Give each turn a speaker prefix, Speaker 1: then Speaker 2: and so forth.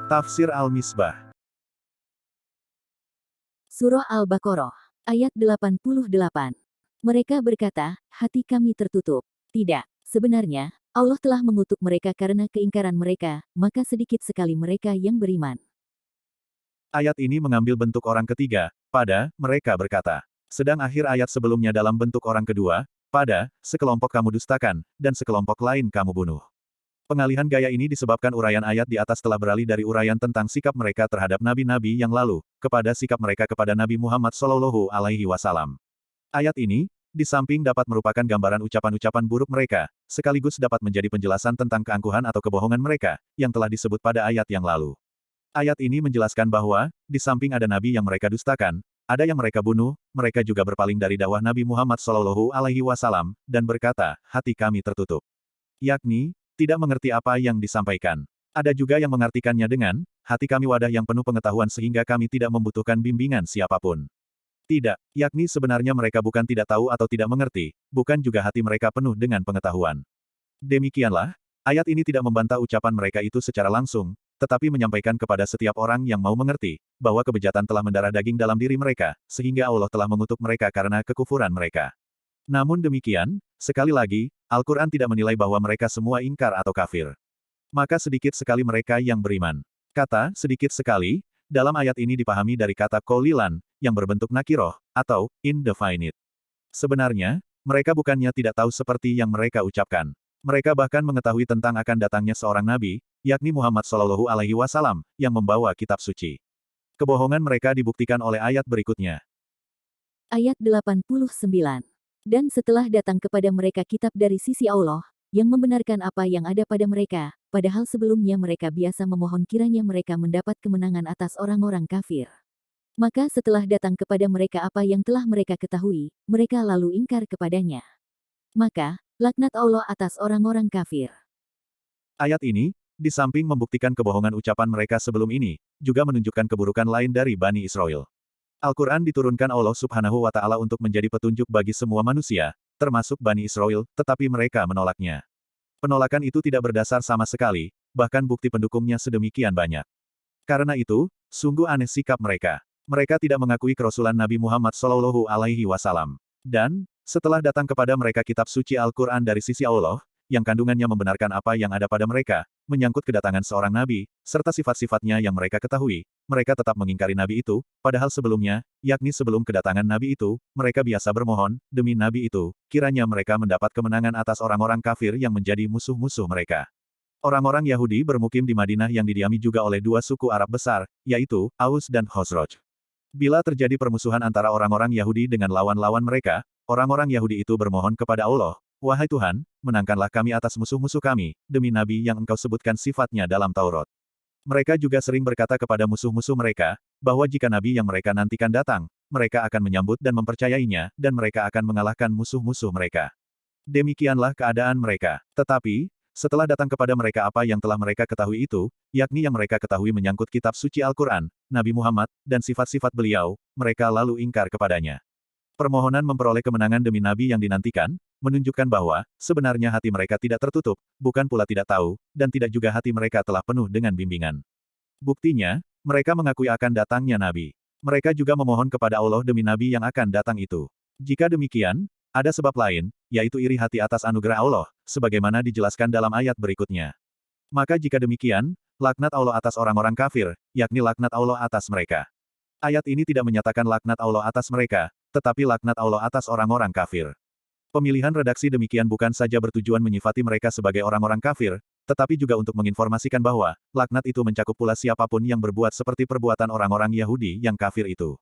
Speaker 1: Tafsir Al-Misbah.
Speaker 2: Surah Al-Baqarah, ayat 88. Mereka berkata, hati kami tertutup. Tidak, sebenarnya, Allah telah mengutuk mereka karena keingkaran mereka, maka sedikit sekali mereka yang beriman.
Speaker 1: Ayat ini mengambil bentuk orang ketiga, pada, mereka berkata. Sedang akhir ayat sebelumnya dalam bentuk orang kedua, pada, sekelompok kamu dustakan, dan sekelompok lain kamu bunuh. Pengalihan gaya ini disebabkan uraian ayat di atas telah beralih dari uraian tentang sikap mereka terhadap nabi-nabi yang lalu, kepada sikap mereka kepada Nabi Muhammad Shallallahu Alaihi Wasallam. Ayat ini, di samping dapat merupakan gambaran ucapan-ucapan buruk mereka, sekaligus dapat menjadi penjelasan tentang keangkuhan atau kebohongan mereka, yang telah disebut pada ayat yang lalu. Ayat ini menjelaskan bahwa, di samping ada nabi yang mereka dustakan, ada yang mereka bunuh, mereka juga berpaling dari dakwah Nabi Muhammad Shallallahu Alaihi Wasallam, dan berkata, hati kami tertutup. Yakni, tidak mengerti apa yang disampaikan. Ada juga yang mengartikannya dengan, hati kami wadah yang penuh pengetahuan sehingga kami tidak membutuhkan bimbingan siapapun. Tidak, yakni sebenarnya mereka bukan tidak tahu atau tidak mengerti, bukan juga hati mereka penuh dengan pengetahuan. Demikianlah, ayat ini tidak membantah ucapan mereka itu secara langsung, tetapi menyampaikan kepada setiap orang yang mau mengerti, bahwa kebejatan telah mendarah daging dalam diri mereka, sehingga Allah telah mengutuk mereka karena kekufuran mereka. Namun demikian, sekali lagi, Al-Quran tidak menilai bahwa mereka semua ingkar atau kafir. Maka sedikit sekali mereka yang beriman. Kata, sedikit sekali, dalam ayat ini dipahami dari kata qolilan, yang berbentuk nakiroh, atau indefinite. Sebenarnya, mereka bukannya tidak tahu seperti yang mereka ucapkan. Mereka bahkan mengetahui tentang akan datangnya seorang nabi, yakni Muhammad Shallallahu Alaihi Wasallam, yang membawa kitab suci. Kebohongan mereka dibuktikan oleh ayat berikutnya.
Speaker 2: Ayat 89. Dan setelah datang kepada mereka kitab dari sisi Allah, yang membenarkan apa yang ada pada mereka, padahal sebelumnya mereka biasa memohon kiranya mereka mendapat kemenangan atas orang-orang kafir. Maka setelah datang kepada mereka apa yang telah mereka ketahui, mereka lalu ingkar kepadanya. Maka, laknat Allah atas orang-orang kafir.
Speaker 1: Ayat ini, di samping membuktikan kebohongan ucapan mereka sebelum ini, juga menunjukkan keburukan lain dari Bani Israel. Al-Quran diturunkan Allah Subhanahu wa Ta'ala untuk menjadi petunjuk bagi semua manusia, termasuk Bani Israel, tetapi mereka menolaknya. Penolakan itu tidak berdasar sama sekali, bahkan bukti pendukungnya sedemikian banyak. Karena itu, sungguh aneh sikap mereka. Mereka tidak mengakui kerasulan Nabi Muhammad Shallallahu Alaihi Wasallam. Dan, setelah datang kepada mereka kitab suci Al-Quran dari sisi Allah, yang kandungannya membenarkan apa yang ada pada mereka, menyangkut kedatangan seorang nabi, serta sifat-sifatnya yang mereka ketahui, mereka tetap mengingkari nabi itu, padahal sebelumnya, yakni sebelum kedatangan nabi itu, mereka biasa bermohon, demi nabi itu, kiranya mereka mendapat kemenangan atas orang-orang kafir yang menjadi musuh-musuh mereka. Orang-orang Yahudi bermukim di Madinah yang didiami juga oleh dua suku Arab besar, yaitu, Aus dan Khosroj. Bila terjadi permusuhan antara orang-orang Yahudi dengan lawan-lawan mereka, orang-orang Yahudi itu bermohon kepada Allah, wahai Tuhan, menangkanlah kami atas musuh-musuh kami, demi nabi yang engkau sebutkan sifatnya dalam Taurat. Mereka juga sering berkata kepada musuh-musuh mereka, bahwa jika nabi yang mereka nantikan datang, mereka akan menyambut dan mempercayainya, dan mereka akan mengalahkan musuh-musuh mereka. Demikianlah keadaan mereka. Tetapi, setelah datang kepada mereka apa yang telah mereka ketahui itu, yakni yang mereka ketahui menyangkut kitab suci Al-Quran, Nabi Muhammad, dan sifat-sifat beliau, mereka lalu ingkar kepadanya. Permohonan memperoleh kemenangan demi nabi yang dinantikan, menunjukkan bahwa, sebenarnya hati mereka tidak tertutup, bukan pula tidak tahu, dan tidak juga hati mereka telah penuh dengan bimbingan. Buktinya, mereka mengakui akan datangnya nabi. Mereka juga memohon kepada Allah demi nabi yang akan datang itu. Jika demikian, ada sebab lain, yaitu iri hati atas anugerah Allah, sebagaimana dijelaskan dalam ayat berikutnya. Maka jika demikian, laknat Allah atas orang-orang kafir, yakni laknat Allah atas mereka. Ayat ini tidak menyatakan laknat Allah atas mereka, tetapi laknat Allah atas orang-orang kafir. Pemilihan redaksi demikian bukan saja bertujuan menyifati mereka sebagai orang-orang kafir, tetapi juga untuk menginformasikan bahwa, laknat itu mencakup pula siapapun yang berbuat seperti perbuatan orang-orang Yahudi yang kafir itu.